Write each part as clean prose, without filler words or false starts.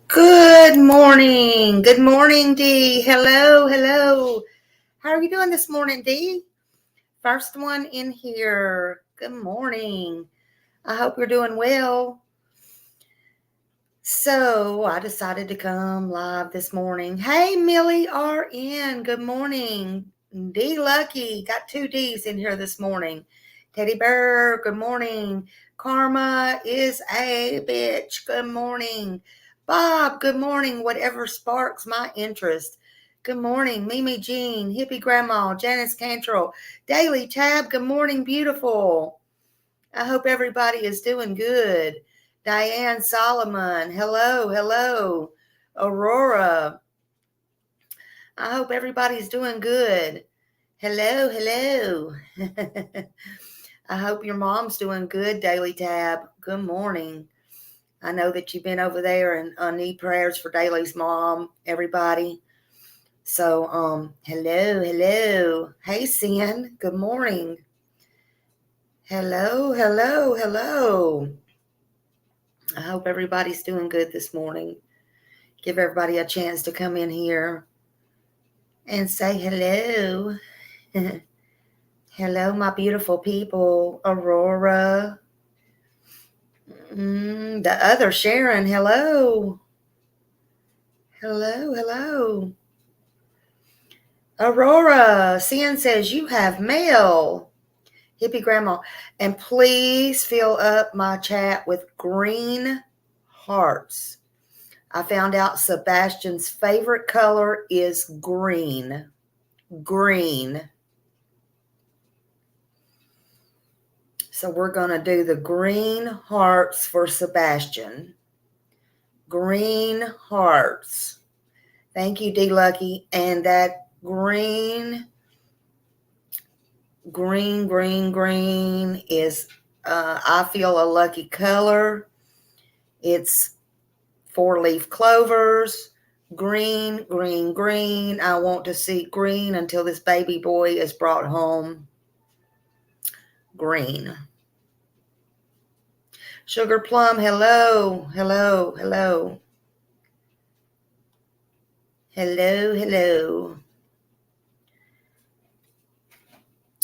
Good morning. Good morning, Dee. Hello, hello. How are you doing this morning, Dee? First one in here. Good morning. I hope you're doing well. So I decided to come live this morning. Hey, Millie RN. Good morning. D Lucky. Got two D's in here this morning. Teddy Bear. Good morning. Karma is a bitch. Good morning. Bob. Good morning. Whatever sparks my interest. Good morning. Mimi Jean. Hippie Grandma. Janice Cantrell. Daily Tab. Good morning, beautiful. I hope everybody is doing good. Diane Solomon, hello, hello. Aurora, I hope everybody's doing good. Hello, hello. I hope your mom's doing good, Daily Tab. Good morning. I know that you've been over there and need prayers for Daily's mom, everybody. So, hello, hello. Hey, Sin, good morning. Hello, hello, hello. I hope everybody's doing good this morning. Give everybody a chance to come in here and say hello. Hello, my beautiful people. Aurora. The other Sharon, hello. Hello, hello. Aurora, Cian says you have mail. Hippie Grandma. And please fill up my chat with green hearts. I found out Sebastian's favorite color is green. Green. So we're going to do the green hearts for Sebastian. Green hearts. Thank you, D Lucky. And that green is, I feel, a lucky color. It's 4-leaf clovers. Green. I want to see green until this baby boy is brought home. Green. Sugar Plum, hello, hello, hello. Hello, hello.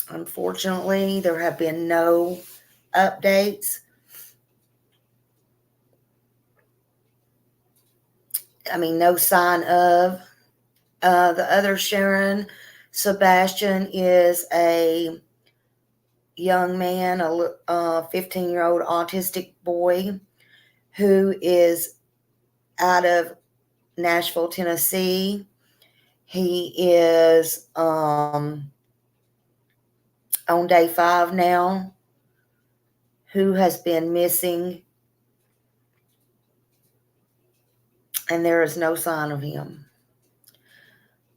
Unfortunately, there have been no updates. No sign of. The other Sharon Sebastian is a young man, a 15-year-old autistic boy who is out of Nashville, Tennessee. He is on day 5 now, who has been missing, and there is no sign of him.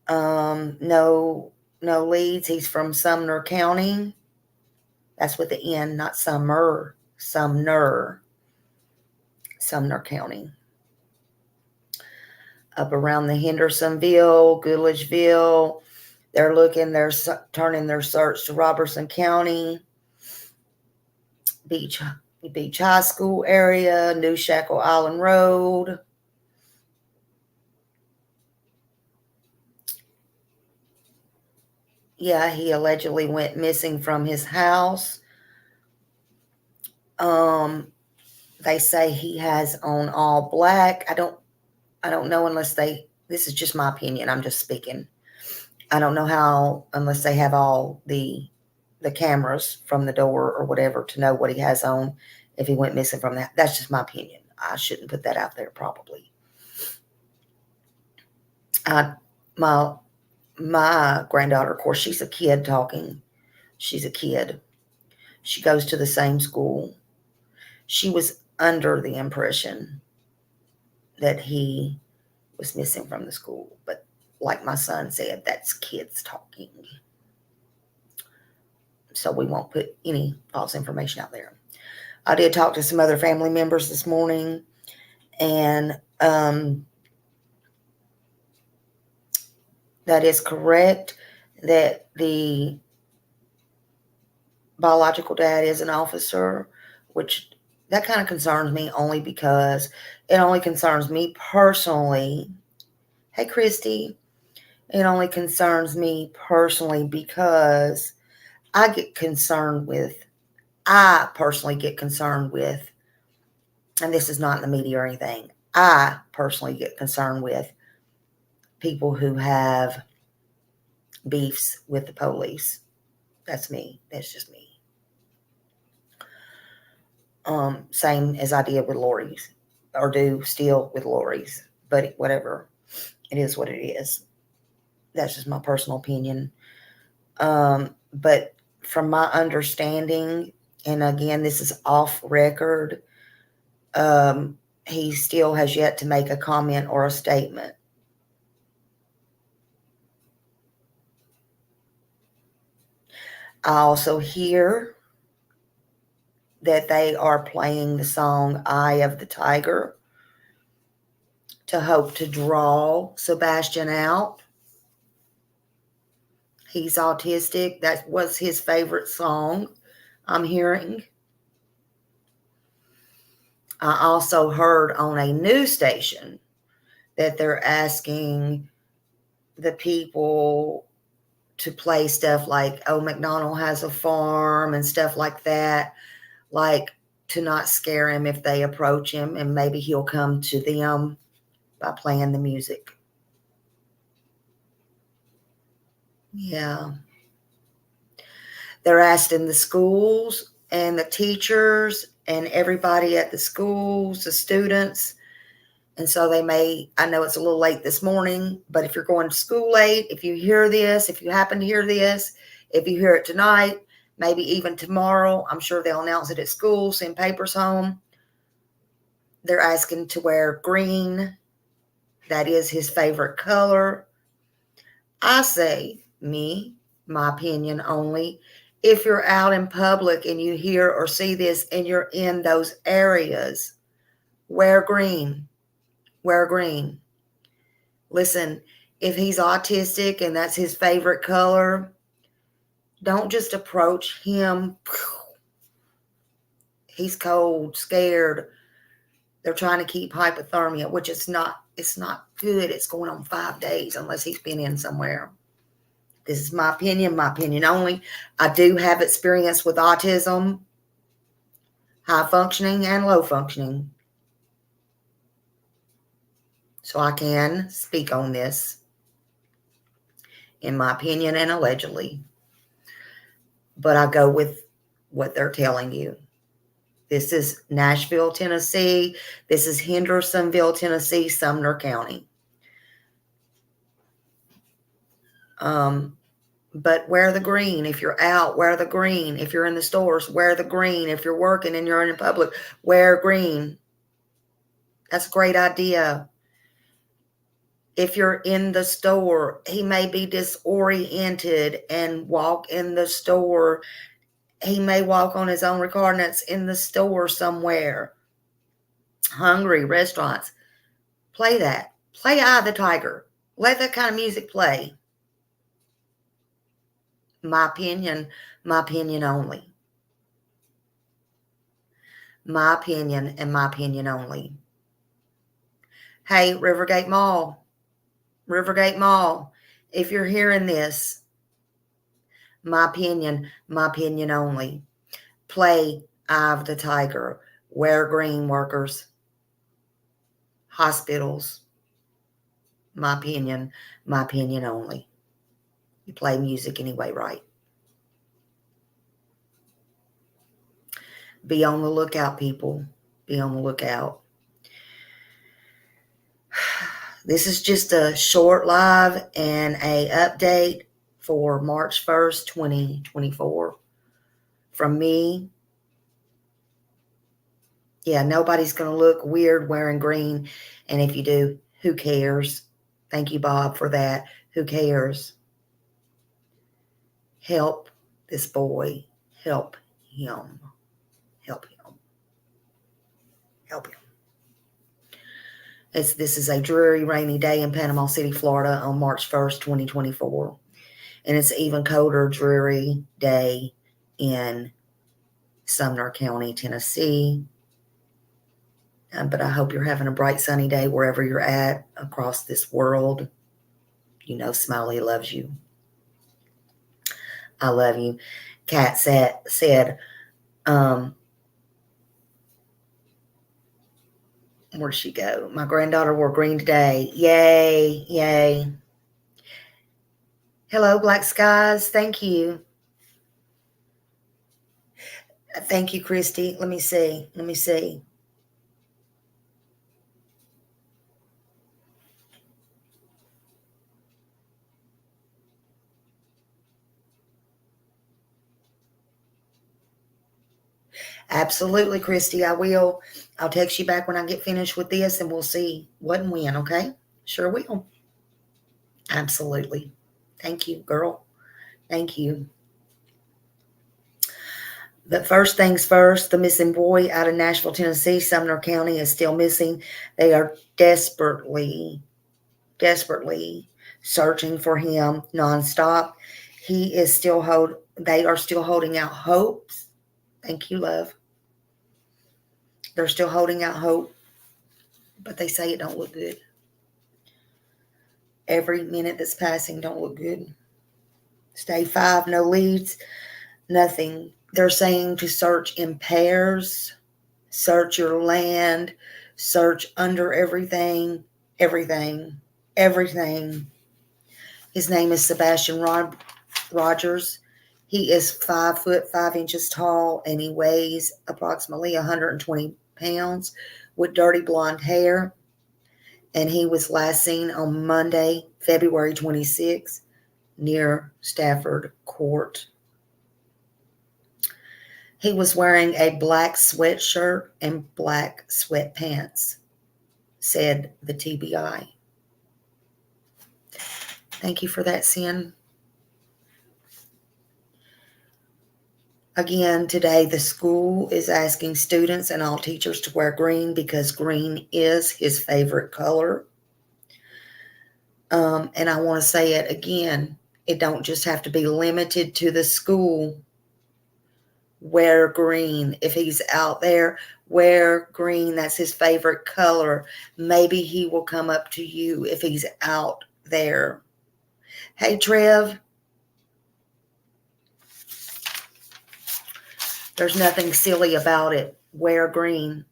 No leads. He's from Sumner County. That's with the N, not Sumner. Sumner County. Up around the Hendersonville, Goodlettsville. They're turning their search to Robertson County, Beach High School area, New Shackle Island Road. Yeah, he allegedly went missing from his house. They say he has on all black. I don't know unless this is just my opinion. I'm just speaking. I don't know how, unless they have all the cameras from the door or whatever to know what he has on if he went missing from that. That's just my opinion. I shouldn't put that out there probably. My granddaughter, of course, she's a kid talking. She's a kid. She goes to the same school. She was under the impression that he was missing from the school. But like my son said, that's kids talking. So we won't put any false information out there. I did talk to some other family members this morning, and that is correct that the biological dad is an officer, which that kind of concerns me only because it only concerns me personally. Hey, Christy. It only concerns me personally because I personally get concerned with, and this is not in the media or anything, I personally get concerned with people who have beefs with the police. That's me. That's just me. Same as I did with Lori's, or do still with Lori's, but whatever. It is what it is. That's just my personal opinion. But from my understanding, and again, this is off record, he still has yet to make a comment or a statement. I also hear that they are playing the song Eye of the Tiger to hope to draw Sebastian out. He's autistic. That was his favorite song, I'm hearing. I also heard on a news station that they're asking the people to play stuff like, oh, McDonald has a farm and stuff like that, like to not scare him if they approach him, and maybe he'll come to them by playing the music. Yeah. They're asking the schools and the teachers and everybody at the schools, the students. And so I know it's a little late this morning, but if you're going to school late, if you hear this, if you happen to hear this, if you hear it tonight, maybe even tomorrow, I'm sure they'll announce it at school, send papers home. They're asking to wear green. That is his favorite color. I say, my opinion only, if you're out in public and you hear or see this and you're in those areas, wear green. Wear green. Listen, if he's autistic and that's his favorite color, don't just approach him. He's cold, scared. They're trying to keep hypothermia, which it's not good. It's going on 5 days unless he's been in somewhere. This is my opinion only. I do have experience with autism, high functioning and low functioning. So I can speak on this, in my opinion and allegedly. But I go with what they're telling you. This is Nashville, Tennessee. This is Hendersonville, Tennessee, Sumner County. But wear the green. If you're out, wear the green. If you're in the stores, wear the green. If you're working and you're in public, wear green. That's a great idea. If you're in the store, he may be disoriented and walk in the store. He may walk on his own coordinates in the store somewhere. Hungry restaurants. Play that. Play Eye of the Tiger. Let that kind of music play. My opinion only. My opinion and my opinion only. Hey, Rivergate Mall, if you're hearing this, my opinion only. Play Eye of the Tiger. Wear green, workers. Hospitals. My opinion only. You play music anyway, right? Be on the lookout, people. Be on the lookout. This is just a short live and a update for March 1st, 2024. From me. Yeah, nobody's going to look weird wearing green. And if you do, who cares? Thank you, Bob, for that. Who cares? Help this boy. Help him. Help him. Help him. This is a dreary, rainy day in Panama City, Florida on March 1st, 2024. And it's an even colder, dreary day in Sumner County, Tennessee. But I hope you're having a bright, sunny day wherever you're at across this world. You know, Smiley loves you. I love you. Kat said, where'd she go? My granddaughter wore green today. Yay, yay. Hello, Black Skies. Thank you. Thank you, Christy. Let me see. Absolutely, Christy. I will. I'll text you back when I get finished with this and we'll see what and when, okay? Sure will. Absolutely. Thank you, girl. Thank you. But first things first, the missing boy out of Nashville, Tennessee, Sumner County is still missing. They are desperately searching for him nonstop. They are still holding out hopes. Thank you, love. They're still holding out hope, but they say it don't look good. Every minute that's passing don't look good. Day 5, no leads, nothing. They're saying to search in pairs, search your land, search under everything. His name is Sebastian Rogers. He is 5 foot 5 inches tall and he weighs approximately 120 pounds with dirty blonde hair. And he was last seen on Monday, February 26th, near Stafford Court. He was wearing a black sweatshirt and black sweatpants, said the TBI. Thank you for that, Sin. Again, today the school is asking students and all teachers to wear green because green is his favorite color. And I want to say it again. It don't just have to be limited to the school. Wear green. If he's out there, wear green. That's his favorite color. Maybe he will come up to you if he's out there. Hey, Trev. There's nothing silly about it. Wear green.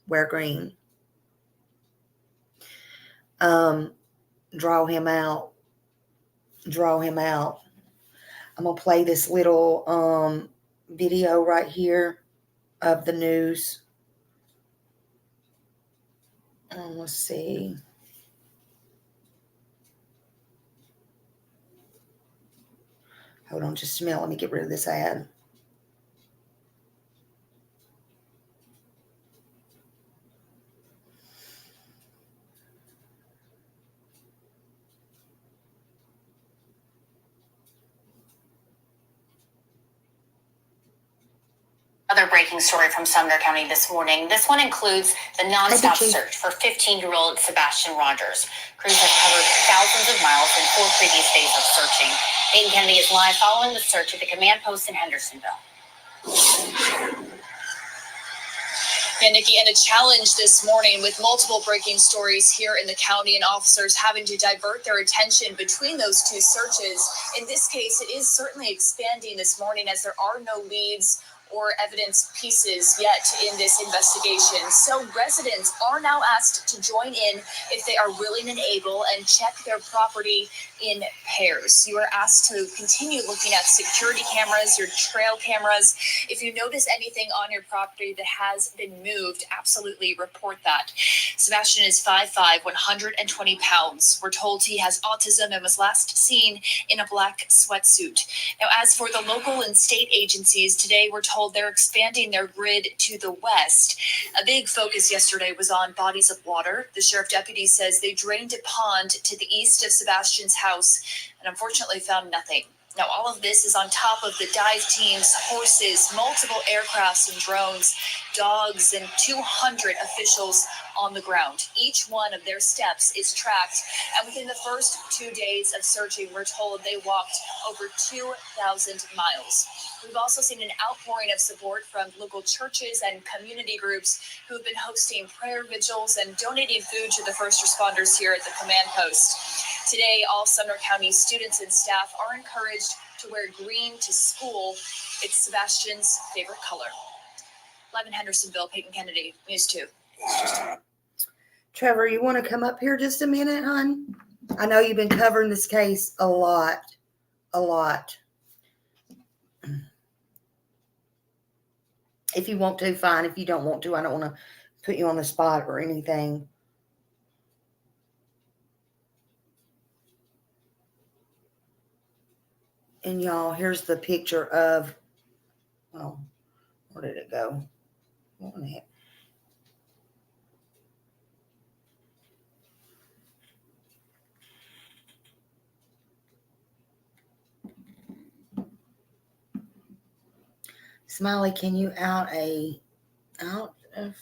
Wear green. Draw him out. Draw him out. I'm going to play this little video right here of the news. Let's see. Hold on just a minute. Let me get rid of this ad. Another breaking story from Sumner County this morning. This one includes the nonstop search for 15-year-old Sebastian Rogers. Crews have covered thousands of miles in 4 previous days of searching. Peyton Kennedy is live following the search at the command post in Hendersonville. And Nikki, and a challenge this morning with multiple breaking stories here in the county and officers having to divert their attention between those two searches. In this case, it is certainly expanding this morning as there are no leads or evidence pieces yet in this investigation. So residents are now asked to join in if they are willing and able and check their property in pairs. You are asked to continue looking at security cameras, your trail cameras. If you notice anything on your property that has been moved, absolutely report that. Sebastian is 5'5", 120 pounds. We're told he has autism and was last seen in a black sweatsuit. Now, as for the local and state agencies, today we're told they're expanding their grid to the west. A big focus yesterday was on bodies of water. The sheriff deputy says they drained a pond to the east of Sebastian's house and unfortunately found nothing. Now, all of this is on top of the dive teams, horses, multiple aircrafts and drones, dogs, and 200 officials on the ground. Each one of their steps is tracked, and within the first 2 days of searching, we're told they walked over 2,000 miles. We've also seen an outpouring of support from local churches and community groups who have been hosting prayer vigils and donating food to the first responders here at the command post. Today, all Sumner County students and staff are encouraged to wear green to school. It's Sebastian's favorite color. Live in Hendersonville, Peyton Kennedy, News 2. Trevor, you want to come up here just a minute, hon? I know you've been covering this case a lot. If you want to, fine. If you don't want to, I don't want to put you on the spot or anything. And y'all, here's the picture of, well, where did it go? What in the heck? Smiley, can you out of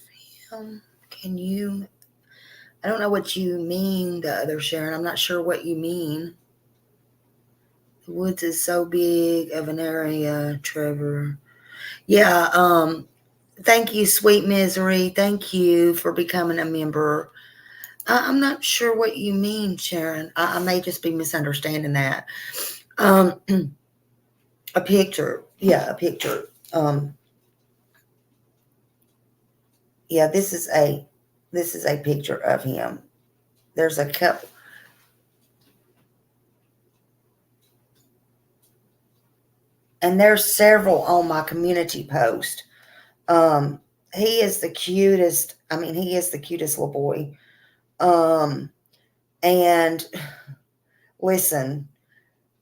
him? Can you? I don't know what you mean, the other Sharon. I'm not sure what you mean. The woods is so big of an area, Trevor. Yeah, thank you, Sweet Misery. Thank you for becoming a member. I'm not sure what you mean, Sharon. I may just be misunderstanding that. A picture. Yeah, a picture. Yeah, this is a picture of him. There's a couple. And there's several on my community post. He is the cutest. I mean, he is the cutest little boy. And listen,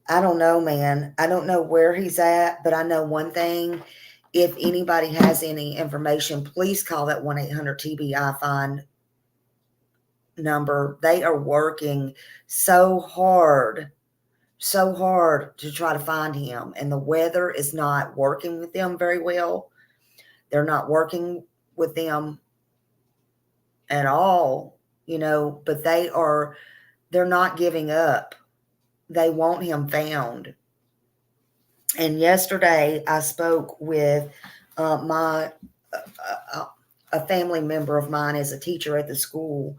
I don't know, man. I don't know where he's at, but I know one thing. If anybody has any information, please call that 1-800-TBI-FIND number. They are working so hard to try to find him. And the weather is not working with them very well. They're not working with them at all, but they're not giving up. They want him found. And yesterday I spoke with a family member of mine is a teacher at the school,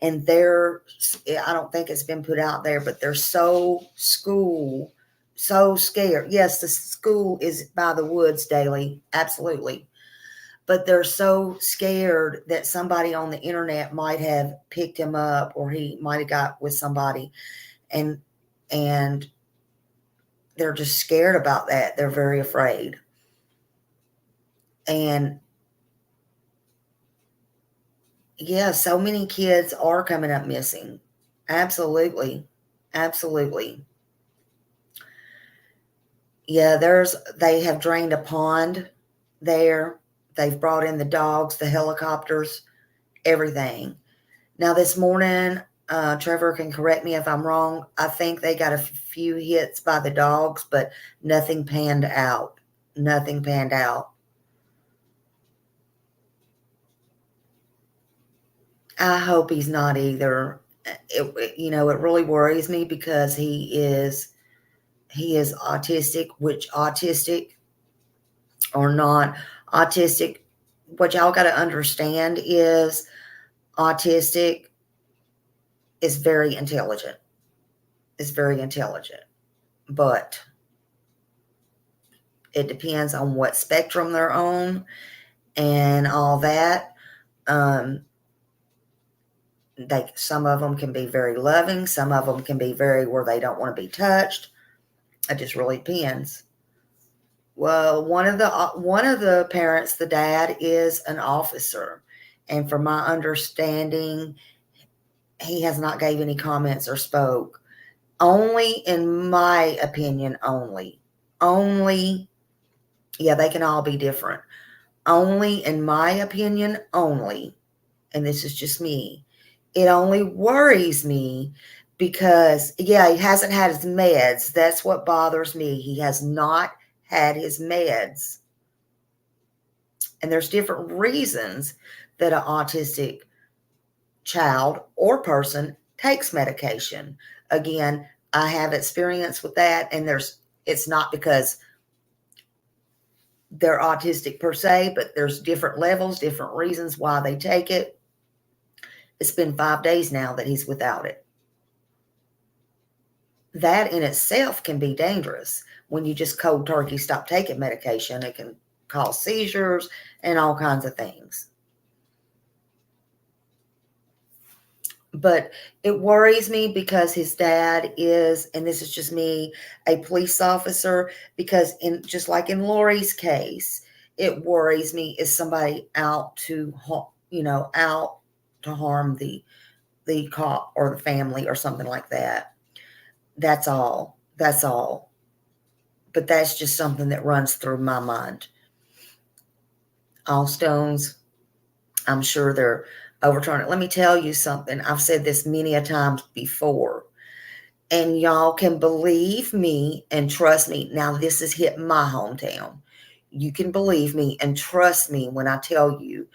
and I don't think it's been put out there, but they're so scared. Yes, the school is by the woods daily, absolutely. But they're so scared that somebody on the internet might have picked him up, or he might have got with somebody, and they're just scared about that. They're very afraid. And yeah, so many kids are coming up missing. Absolutely. Yeah, they have drained a pond there. They've brought in the dogs, the helicopters, everything. Now this morning, Trevor can correct me if I'm wrong. I think they got a few hits by the dogs, but nothing panned out. I hope he's not either. It really worries me because he is autistic, which autistic or not autistic, what y'all got to understand is autistic is very intelligent. But it depends on what spectrum they're on and all that. Some of them can be very loving. Some of them can be very where they don't want to be touched. It just really depends. Well, one of the parents, the dad, is an officer, and from my understanding, he has not gave any comments or spoke. Only in my opinion, only. Yeah, they can all be different. Only in my opinion, and this is just me. It only worries me because, yeah, he hasn't had his meds. That's what bothers me. He has not had his meds. And there's different reasons that an autistic child or person takes medication. Again, I have experience with that, and it's not because they're autistic per se, but there's different levels, different reasons why they take it. It's been 5 days now that he's without it. That in itself can be dangerous. When you just cold turkey stop taking medication, it can cause seizures and all kinds of things. But it worries me because his dad is, and this is just me, a police officer, because just like in Lori's case, it worries me, is somebody out to harm the cop or the family or something like that. That's all. That's all. But that's just something that runs through my mind. All stones, I'm sure they're overturning. Let me tell you something. I've said this many a times before, and y'all can believe me and trust me. Now, this has hit my hometown. You can believe me and trust me when I tell you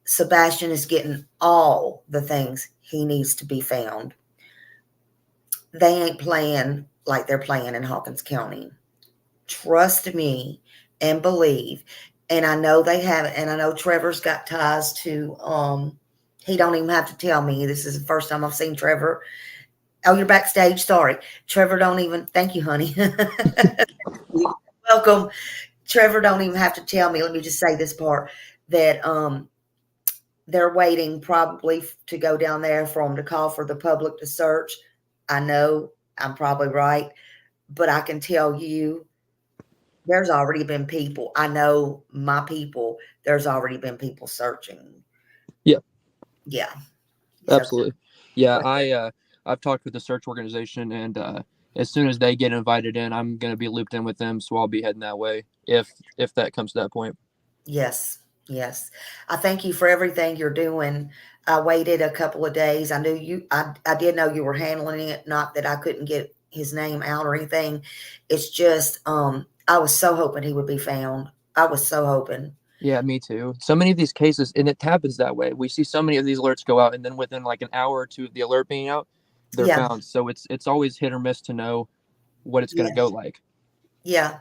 Sebastian is getting all the things he needs to be found. They ain't playing like they're playing in Hawkins County. Trust me and believe. And I know they haven't. And I know Trevor's got ties to, he don't even have to tell me. This is the first time I've seen Trevor. Oh, you're backstage. Sorry. Trevor don't even, thank you, honey. Welcome. Trevor don't even have to tell me. Let me just say this part, that they're waiting probably to go down there for them to call for the public to search. I know I'm probably right, but I can tell you there's already been people. I know my people, there's already been people searching. Yeah. Yeah. Absolutely. Yeah, I've talked with the search organization, and as soon as they get invited in, I'm going to be looped in with them, so I'll be heading that way if that comes to that point. Yes. Yes. I thank you for everything you're doing. I waited a couple of days. I knew I did know you were handling it, not that I couldn't get his name out or anything. It's just, I was so hoping he would be found. I was so hoping. Yeah, me too. So many of these cases, and it happens that way. We see so many of these alerts go out, and then within like an hour or two of the alert being out, they're Yeah. found. So it's always hit or miss to know what it's going to go like. Yeah.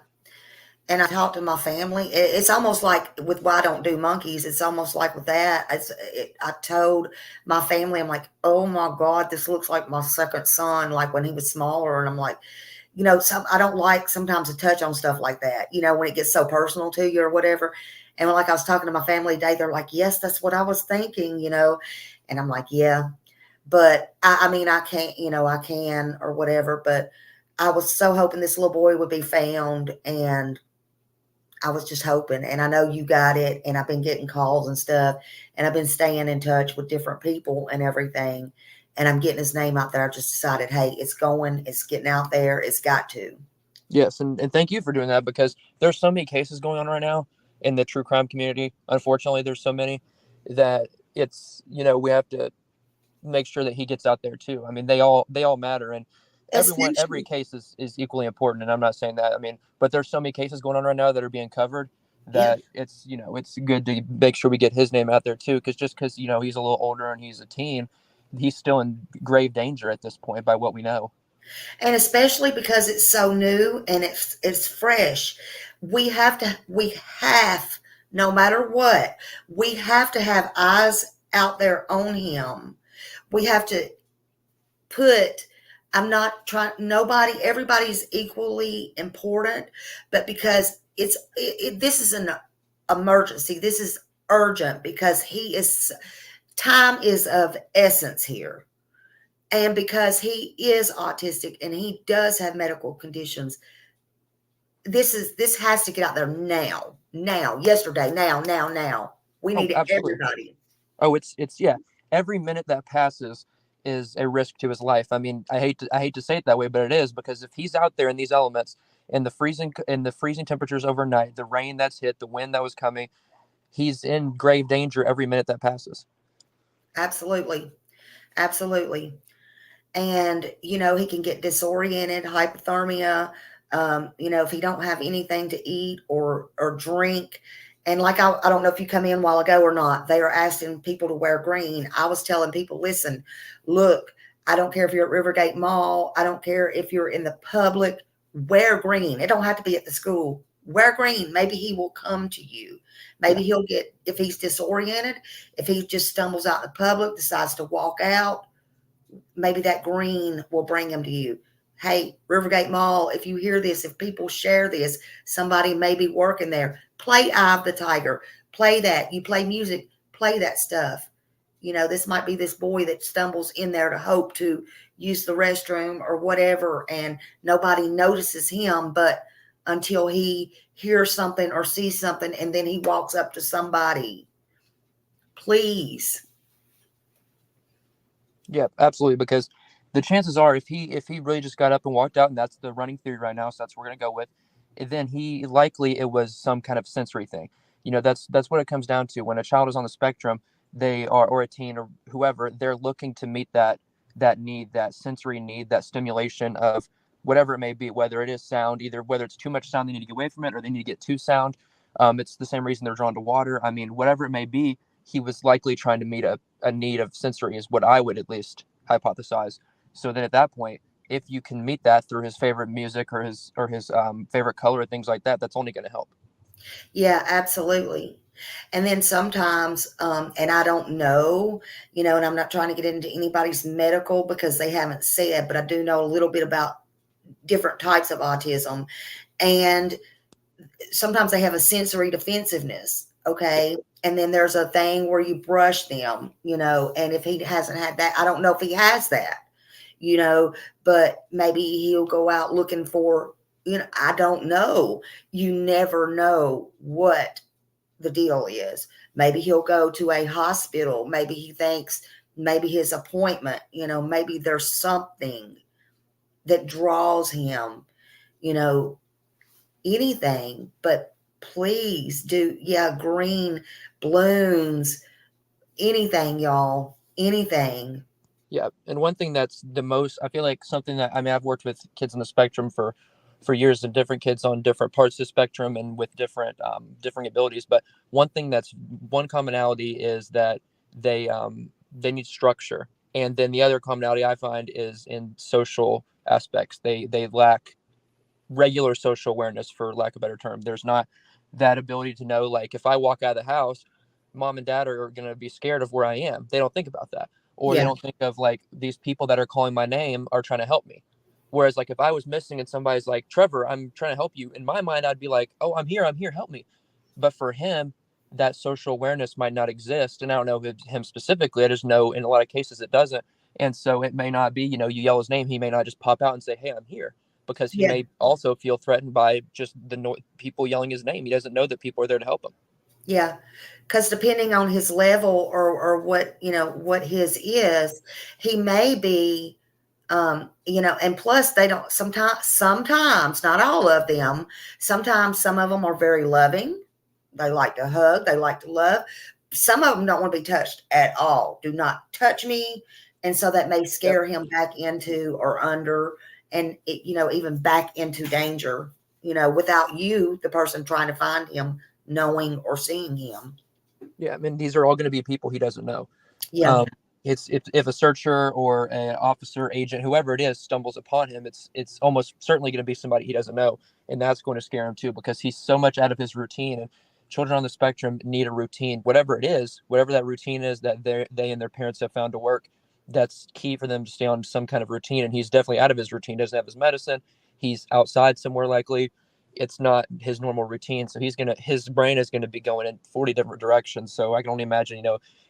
And I talked to my family. It's almost like with why I don't do monkeys. It's almost like with that. I told my family, I'm like, oh my God, this looks like my second son, like when he was smaller. And I'm like, I don't like sometimes to touch on stuff like that, when it gets so personal to you or whatever. And like I was talking to my family today, they're like, yes, that's what I was thinking, and I'm like, yeah, but I mean, I can't, I can or whatever, but I was so hoping this little boy would be found, and I was just hoping, and I know you got it, and I've been getting calls and stuff, and I've been staying in touch with different people and everything, and I'm getting his name out there. I just decided, hey, it's getting out there. It's got to. Yes, and thank you for doing that, because there's so many cases going on right now in the true crime community. Unfortunately, there's so many that it's, we have to make sure that he gets out there too. I mean, they all matter, and every case is equally important. And I'm not saying that, I mean, but there's so many cases going on right now that are being covered that it's, it's good to make sure we get his name out there too. Cause just cause, he's a little older and he's a teen, he's still in grave danger at this point by what we know. And especially because it's so new and it's fresh. We have, no matter what, we have to have eyes out there on him. We have to I'm not trying, everybody's equally important, but because this is an emergency, this is urgent, because time is of essence here. And because he is autistic and he does have medical conditions, this has to get out there now, yesterday, now. We need everybody. Oh, it's yeah. Every minute that passes is a risk to his life. I mean, I hate to say it that way, but it is, because if he's out there in these elements, in the freezing temperatures overnight, the rain that's hit, the wind that was coming, he's in grave danger every minute that passes. Absolutely. and he can get disoriented, hypothermia, if he don't have anything to eat or drink. And like I don't know if you come in a while ago or not, they are asking people to wear green. I was telling people, listen, look, I don't care if you're at Rivergate Mall, I don't care if you're in the public, wear green. It don't have to be at the school. Wear green. Maybe he will come to you. Maybe Yeah. he'll get, if he's disoriented, if he just stumbles out in the public, decides to walk out, maybe that green will bring them to you. Hey, Rivergate Mall, if you hear this, if people share this, somebody may be working there. Play Eye of the Tiger. Play that. You play music, play that stuff. This might be this boy that stumbles in there to hope to use the restroom or whatever, and nobody notices him, but until he hears something or sees something, and then he walks up to somebody. Please. Yeah, absolutely. Because the chances are, if he really just got up and walked out, and that's the running theory right now, so that's what we're gonna go with, then he likely it was some kind of sensory thing. That's what it comes down to. When a child is on the spectrum, they are, or a teen or whoever, they're looking to meet that need, that sensory need, that stimulation of whatever it may be, whether it is sound, either whether it's too much sound, they need to get away from it, or they need to get to sound. It's the same reason they're drawn to water. I mean, whatever it may be, he was likely trying to meet a need of sensory, is what I would at least hypothesize. So then at that point, if you can meet that through his favorite music or his favorite color or things like that, that's only going to help. Yeah, absolutely. And then sometimes, and I don't know, and I'm not trying to get into anybody's medical because they haven't said, but I do know a little bit about different types of autism. And sometimes they have a sensory defensiveness. Okay. And then there's a thing where you brush them, and if he hasn't had that, I don't know if he has that, but maybe he'll go out looking for, I don't know. You never know what the deal is. Maybe he'll go to a hospital. Maybe he thinks, maybe his appointment, maybe there's something that draws him, you know, anything. But please do, yeah, green balloons, anything, y'all, anything. Yeah, and one thing that's the most, I feel like something that, I mean, I've worked with kids on the spectrum for years, and different kids on different parts of the spectrum and with different abilities. But one commonality is that they need structure, and then the other commonality I find is in social aspects. They lack regular social awareness, for lack of a better term. There's not that ability to know, like, if I walk out of the house, mom and dad are going to be scared of where I am. They don't think about that. Or they Yeah, don't think of, like, these people that are calling my name are trying to help me. Whereas, like, if I was missing and somebody's like, Trevor, I'm trying to help you, in my mind, I'd be like, oh, I'm here, help me. But for him, that social awareness might not exist. And I don't know him specifically. I just know in a lot of cases it doesn't. And so it may not be, you yell his name, he may not just pop out and say, hey, I'm here, because he yeah, may also feel threatened by just the people yelling his name. He doesn't know that people are there to help him. yeah. Because depending on his level or what, what his is, he may be, and plus they don't, sometimes, not all of them, sometimes some of them are very loving. They like to hug, they like to love. Some of them don't want to be touched at all. Do not touch me. And so that may Yep. scare him back into or under, and even back into danger, without you, the person trying to find him, knowing or seeing him. Yeah. I mean, these are all going to be people he doesn't know. Yeah. Um, it's if a searcher or an officer, agent, whoever it is, stumbles upon him, it's almost certainly going to be somebody he doesn't know, and that's going to scare him too, because he's so much out of his routine. And children on the spectrum need a routine, whatever it is, whatever that routine is that they and their parents have found to work. That's key for them to stay on some kind of routine. And he's definitely out of his routine. Doesn't have his medicine. He's outside somewhere likely. It's not his normal routine, so his brain is gonna be going in 40 different directions. So I can only imagine,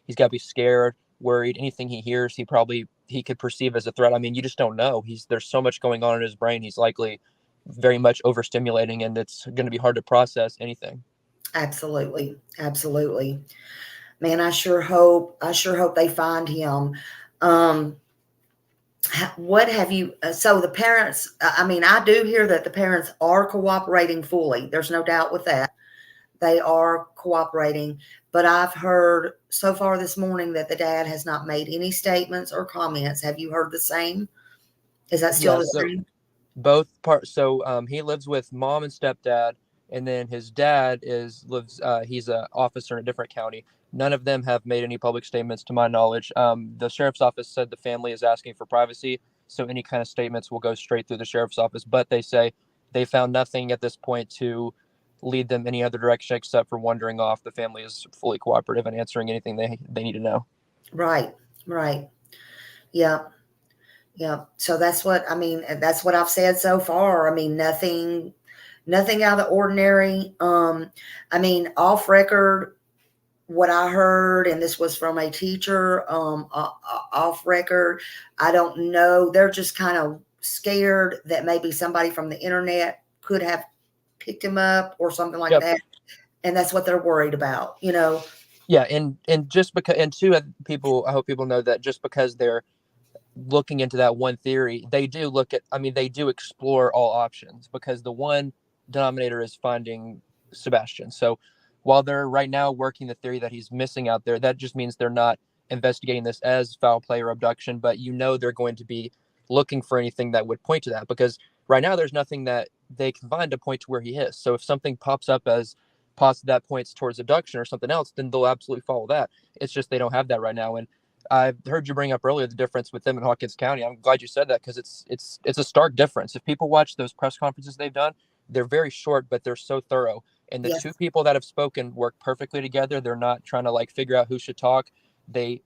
he's got to be scared, worried. Anything he hears, he could perceive as a threat. I mean, you just don't know. There's so much going on in his brain. He's likely very much overstimulating, and it's going to be hard to process anything. Absolutely. Absolutely. Man, I sure hope they find him. Um, what have you, so the parents, I mean, I do hear that the parents are cooperating fully. There's no doubt with that. they are cooperating. But I've heard so far this morning that the dad has not made any statements or comments. Have you heard the same? Is that still Yeah, the so same? both parts. So he lives with mom and stepdad, and then his dad lives. He's an officer in a different county. None of them have made any public statements, to my knowledge. The sheriff's office said the family is asking for privacy, so any kind of statements will go straight through the sheriff's office. But they say they found nothing at this point to lead them any other direction except for wandering off. The family is fully cooperative and answering anything they need to know. Right, right. Yeah, yeah. So that's what I mean. That's what I've said so far. I mean, nothing out of the ordinary. I mean, off record, what I heard, and this was from a teacher, off record. I don't know. They're just kind of scared that maybe somebody from the internet could have picked him up or something like Yep. that, and that's what they're worried about. Yeah, and just because, and two, people, I hope people know that just because they're looking into that one theory, they do look at, I mean, they do explore all options, because the one denominator is finding Sebastian. So while they're right now working the theory that he's missing out there, that just means they're not investigating this as foul play or abduction, but they're going to be looking for anything that would point to that, because right now there's nothing that they can find to point to where he is. So if something pops up as that points towards abduction or something else, then they'll absolutely follow that. It's just they don't have that right now. And I've heard you bring up earlier the difference with them in Hawkins County. I'm glad you said that, because it's a stark difference. If people watch those press conferences they've done, they're very short, but they're so thorough. And the two Yes. people that have spoken work perfectly together. They're not trying to figure out who should talk. The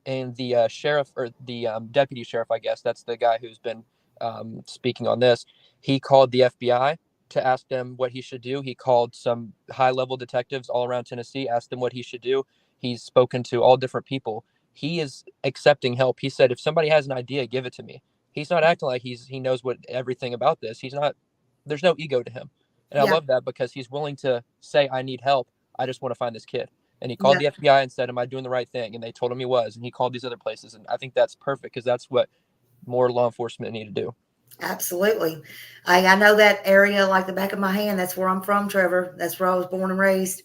sheriff, or the deputy sheriff, I guess that's the guy who's been speaking on this. He called the FBI to ask them what he should do. He called some high level detectives all around Tennessee, asked them what he should do. He's spoken to all different people. He is accepting help. He said, if somebody has an idea, give it to me. He's not acting like he knows everything about this. He's not, there's no ego to him. And I Yeah. love that, because he's willing to say, I need help. I just want to find this kid. And he called Yeah. the FBI and said, am I doing the right thing? And they told him he was. And he called these other places. And I think that's perfect, because that's what more law enforcement need to do. Absolutely. I know that area like the back of my hand. That's where I'm from, Trevor. That's where I was born and raised.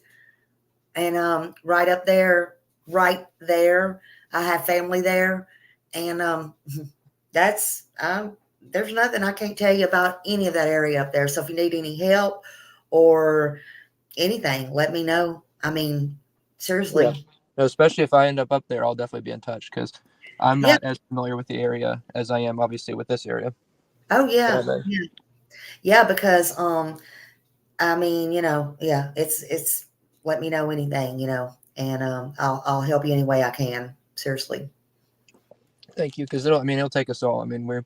And right up there, right there, I have family there. And that's there's nothing I can't tell you about any of that area up there. So if you need any help or anything, let me know. I mean, seriously. Yeah. No, especially if I end up there, I'll definitely be in touch, because I'm Yeah. not as familiar with the area as I am, obviously, with this area. Oh yeah. But, Yeah. Yeah, because I mean, yeah, it's let me know anything, and I'll help you any way I can. Seriously. thank you, because it'll take us all. I mean, we're,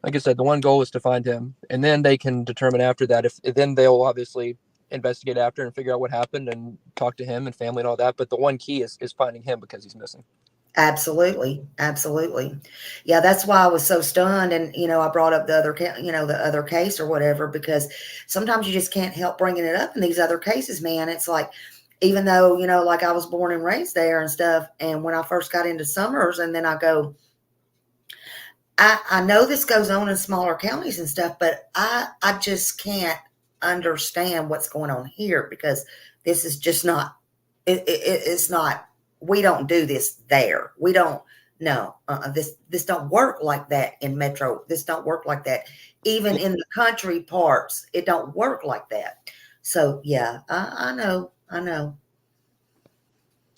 like I said, the one goal is to find him, and then they can determine after that, if then they'll obviously investigate after and figure out what happened and talk to him and family and all that. But the one key is finding him, because he's missing. Absolutely. Absolutely. Yeah, that's why I was so stunned. And, I brought up the other case or whatever, because sometimes you just can't help bringing it up in these other cases, man. It's like, even though, like I was born and raised there and stuff. And when I first got into Summers, and then I go, I know this goes on in smaller counties and stuff, but I just can't understand what's going on here, because this is just not, it's not, we don't do this there. We don't, no, this don't work like that in Metro. This don't work like that. Even in the country parts, it don't work like that. So yeah, I know.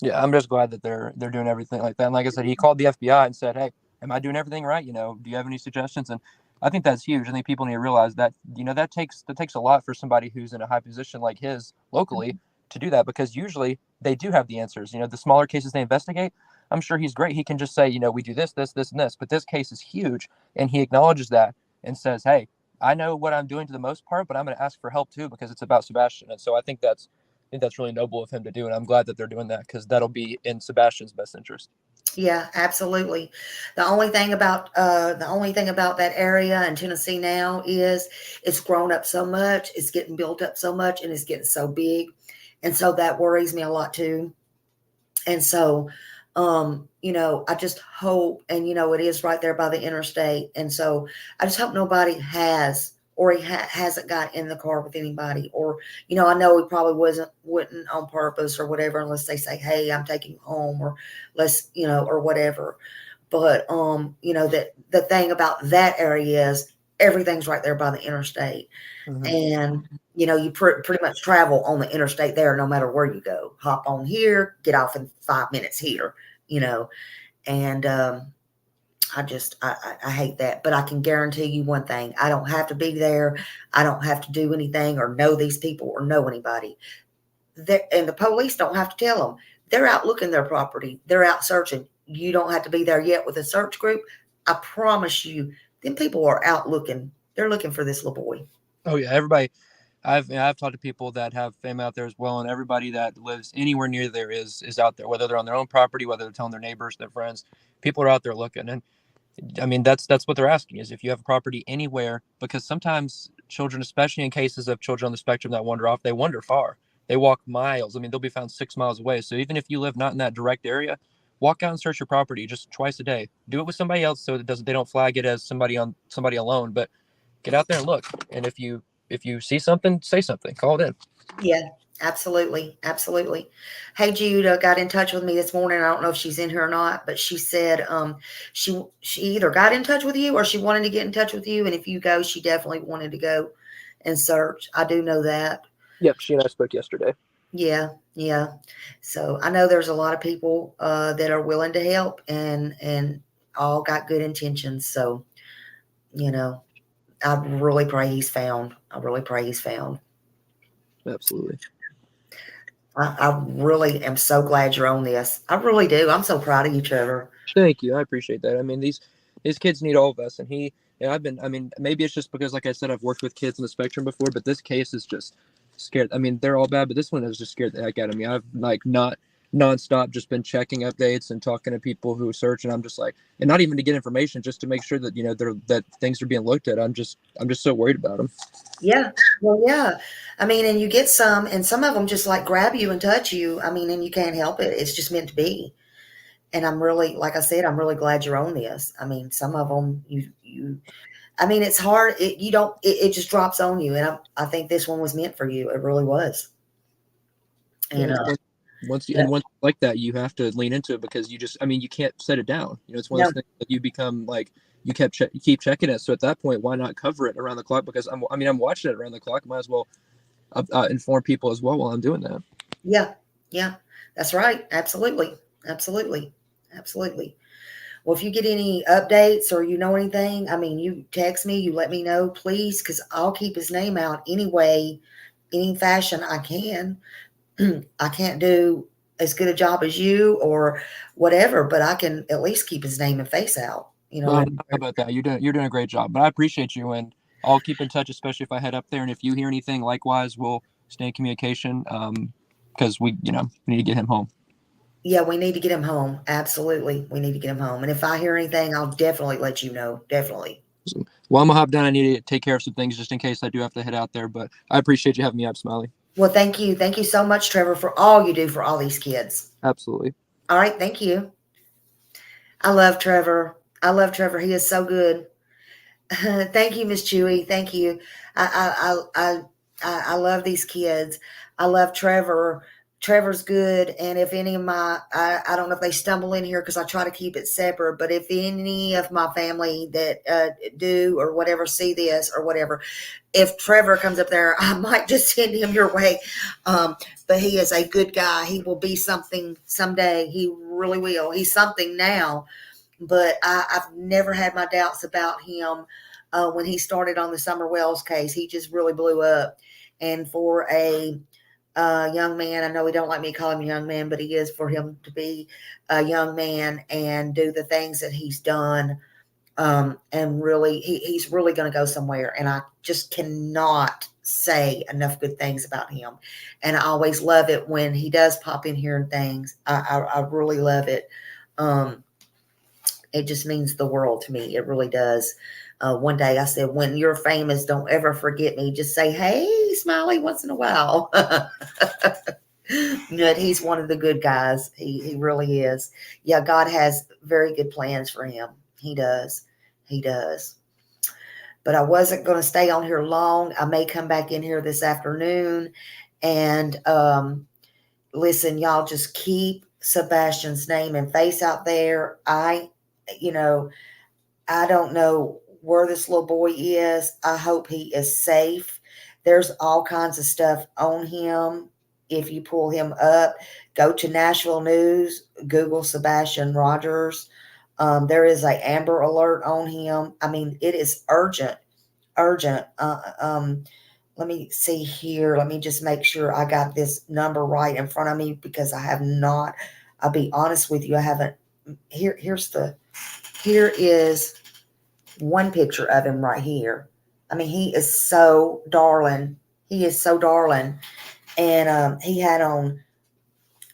Yeah, I'm just glad that they're doing everything like that. And like I said, he called the FBI and said, "Hey, am I doing everything right? Do you have any suggestions?" And I think that's huge. I think people need to realize that that takes a lot for somebody who's in a high position like his locally to do that, because usually they do have the answers. The smaller cases they investigate, I'm sure he's great. He can just say, we do this, this, this, and this. But this case is huge, and he acknowledges that and says, "Hey, I know what I'm doing to the most part, but I'm going to ask for help too, because it's about Sebastian." And so I think that's really noble of him to do, and I'm glad that they're doing that, because that'll be in Sebastian's best interest. Yeah, absolutely. The only thing about that area in Tennessee now is it's grown up so much, it's getting built up so much, and it's getting so big. And so that worries me a lot too. And so I just hope, and it is right there by the interstate. And so I just hope nobody has or he hasn't got in the car with anybody, or, you know, I know he probably wouldn't on purpose or whatever, unless they say, hey, I'm taking you home, or let's, you know, or whatever. But, you know, that the thing about that area is everything's right there by the interstate. Mm-hmm. And, you know, you pretty much travel on the interstate there, no matter where you go. Hop on here, get off in 5 minutes here, you know. And I hate that. But I can guarantee you one thing. I don't have to be there. I don't have to do anything or know these people or know anybody. And the police don't have to tell them. They're out looking their property. They're out searching. You don't have to be there yet with a search group. I promise you, them people are out looking. They're looking for this little boy. Oh yeah, everybody. I've talked to people that have family out there as well, and everybody that lives anywhere near there is out there, whether they're on their own property, whether they're telling their neighbors, their friends. People are out there looking, and I mean that's what they're asking is if you have a property anywhere, because sometimes children, especially in cases of children on the spectrum that wander off, they wander far. They walk miles. I mean, they'll be found 6 miles away. So even if you live not in that direct area, walk out and search your property just twice a day. Do it with somebody else so they don't flag it as somebody alone, but get out there and look. And if you see something, say something, call it in. Yeah, absolutely. Absolutely. Hey, Jude got in touch with me this morning. I don't know if she's in here or not, but she said she either got in touch with you or she wanted to get in touch with you. And if you go, she definitely wanted to go and search. I do know that. Yep, she and I spoke yesterday. Yeah, yeah. So I know there's a lot of people that are willing to help and all got good intentions. So, you know, I really pray he's found. I really pray he's found. Absolutely. I really am so glad you're on this. I really do. I'm so proud of you, Trevor. Thank you. I appreciate that. I mean, these kids need all of us, and maybe it's just because, like I said, I've worked with kids on the spectrum before, but this case is just scared. I mean, they're all bad, but this one has just scared the heck out of me. I've not nonstop just been checking updates and talking to people who search, and I'm just like, and not even to get information, just to make sure that that things are being looked at. I'm just so worried about them. Yeah. Well, yeah. I mean, and you get some, and some of them just like grab you and touch you. I mean, and you can't help it. It's just meant to be. And I'm really, like I said, I'm really glad you're on this. I mean, some of them, I mean, it's hard. It just drops on you. And I think this one was meant for you. It really was. And once like that, you have to lean into it because you can't set it down. You know, it's one of those things that you become like, you keep checking it. So at that point, why not cover it around the clock? Because I'm watching it around the clock. Might as well inform people as well while I'm doing that. Yeah. Yeah, that's right. Absolutely. Well, if you get any updates or you know anything, I mean, you text me, you let me know, please, because I'll keep his name out anyway, any fashion I can. I can't do as good a job as you or whatever, but I can at least keep his name and face out. You know, how about that? You're doing a great job, but I appreciate you, and I'll keep in touch, especially if I head up there. And if you hear anything, likewise, we'll stay in communication because we need to get him home. Yeah, we need to get him home. Absolutely, we need to get him home. And if I hear anything, I'll definitely let you know. Definitely. Well, I'm gonna hop down. I need to take care of some things just in case I do have to head out there. But I appreciate you having me up, Smiley. Well, thank you. Thank you so much, Trevor, for all you do for all these kids. Absolutely. All right, thank you. I love Trevor. He is so good. Thank you, Miss Chewy. Thank you. I love these kids. I love Trevor. Trevor's good. And if any of I don't know if they stumble in here because I try to keep it separate, but if any of my family that do or whatever see this or whatever, if Trevor comes up there, I might just send him your way. But he is a good guy. He will be something someday. He really will. He's something now, but I've never had my doubts about him. When he started on the Summer Wells case, he just really blew up. And for a young man, I know he don't like me to call him a young man, but he is, for him to be a young man and do the things that he's done. And really, he's really going to go somewhere. And I just cannot say enough good things about him. And I always love it when he does pop in here and things. I really love it. It just means the world to me. It really does. One day I said, when you're famous, don't ever forget me. Just say, hey, Smiley, once in a while. But he's one of the good guys. He really is. Yeah, God has very good plans for him. He does. but I wasn't going to stay on here long. I may come back in here this afternoon. And listen, y'all, just keep Sebastian's name and face out there. I don't know where this little boy is. I hope he is safe. There's all kinds of stuff on him. If you pull him up, go to Nashville News, Google Sebastian Rogers. There is an Amber Alert on him. I mean, it is urgent. Let me see here. Let me just make sure I got this number right in front of me, because I have not. I'll be honest with you, I haven't. Here is one picture of him right here. I mean, he is so darling. He is so darling. And he had on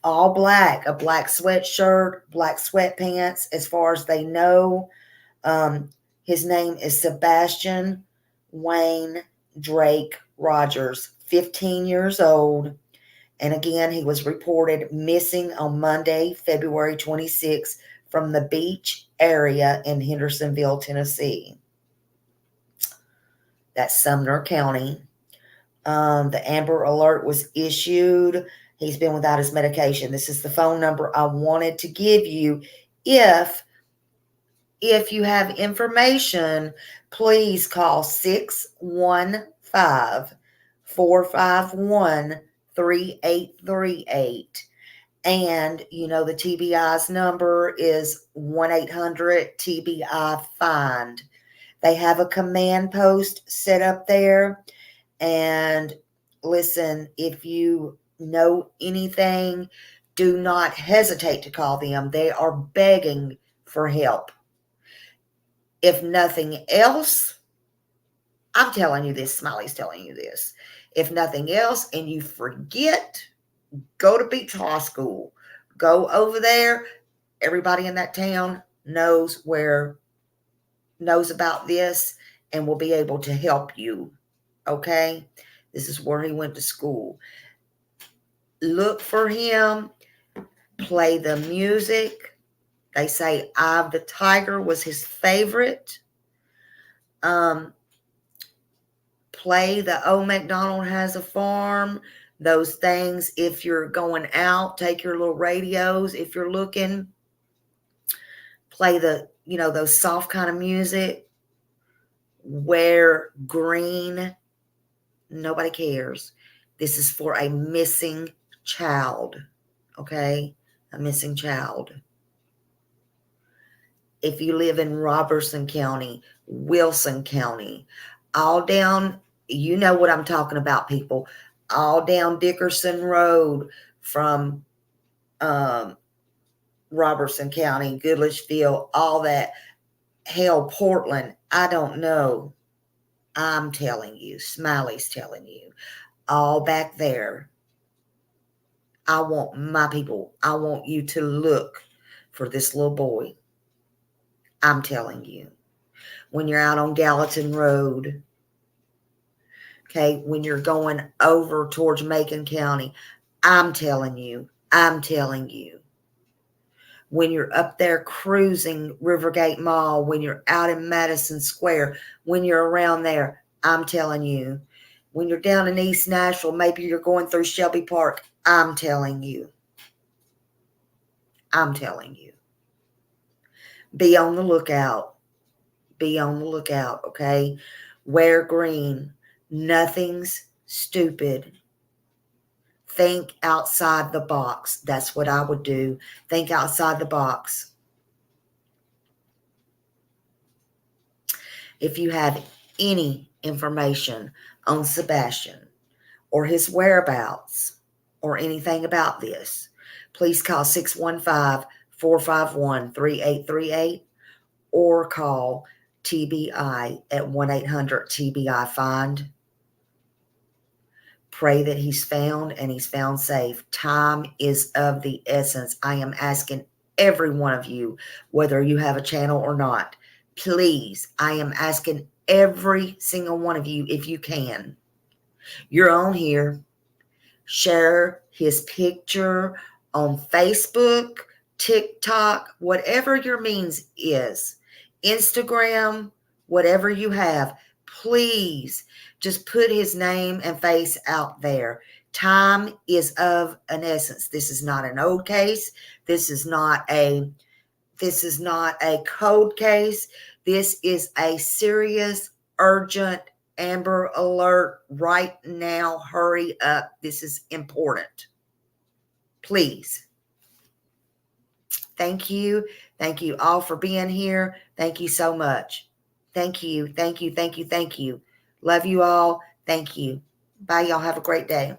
all black, a black sweatshirt, black sweatpants, as far as they know. His name is Sebastian Wayne Drake Rogers, 15 years old. And again, he was reported missing on Monday, February 26th, from the beach area in Hendersonville, Tennessee. That's Sumner County. The Amber Alert was issued. He's been without his medication. This is the phone number I wanted to give you. If you have information, please call 615-451-3838. And, the TBI's number is 1-800-TBI-FIND. They have a command post set up there. And listen, if you know anything, do not hesitate to call them. They are begging for help. If nothing else, I'm telling you this, Smiley's telling you this. If nothing else, and you forget, go to Beach High School. Go over there. Everybody in that town knows about this and will be able to help you. Okay? This is where he went to school. Look for him. Play the music. They say Eye of the Tiger was his favorite. Play the Old MacDonald Has a Farm. Those things, if you're going out, take your little radios. If you're looking, play those soft kind of music. Wear green. Nobody cares. This is for a missing child. Okay? A missing child. If you live in Robertson County, Wilson County, all down, you know what I'm talking about, people. All down Dickerson Road from Robertson County, Goodlettsville, all that. Hell, Portland, I don't know. I'm telling you, Smiley's telling you. All back there. I want my people, I want you to look for this little boy. I'm telling you. When you're out on Gallatin Road, okay, when you're going over towards Macon County, I'm telling you. When you're up there cruising Rivergate Mall, when you're out in Madison Square, when you're around there, I'm telling you. When you're down in East Nashville, maybe you're going through Shelby Park, I'm telling you. Be on the lookout. Okay? Wear green. Nothing's stupid. Think outside the box. That's what I would do. Think outside the box. If you have any information on Sebastian or his whereabouts or anything about this, please call 615-451-3838 or call TBI at 1-800-TBI-FIND. Pray that he's found and he's found safe. Time is of the essence. I am asking every one of you, whether you have a channel or not, please, I am asking every single one of you, if you can, you're on here, share his picture on Facebook, TikTok, whatever your means is, Instagram, whatever you have, please just put his name and face out there. Time is of an essence. This is not an old case. This is not a cold case. This is a serious, urgent Amber Alert right now. Hurry up. This is important. Please. Thank you. Thank you all for being here. Thank you so much. Thank you. Thank you. Thank you. Thank you. Love you all. Thank you. Bye, y'all. Have a great day.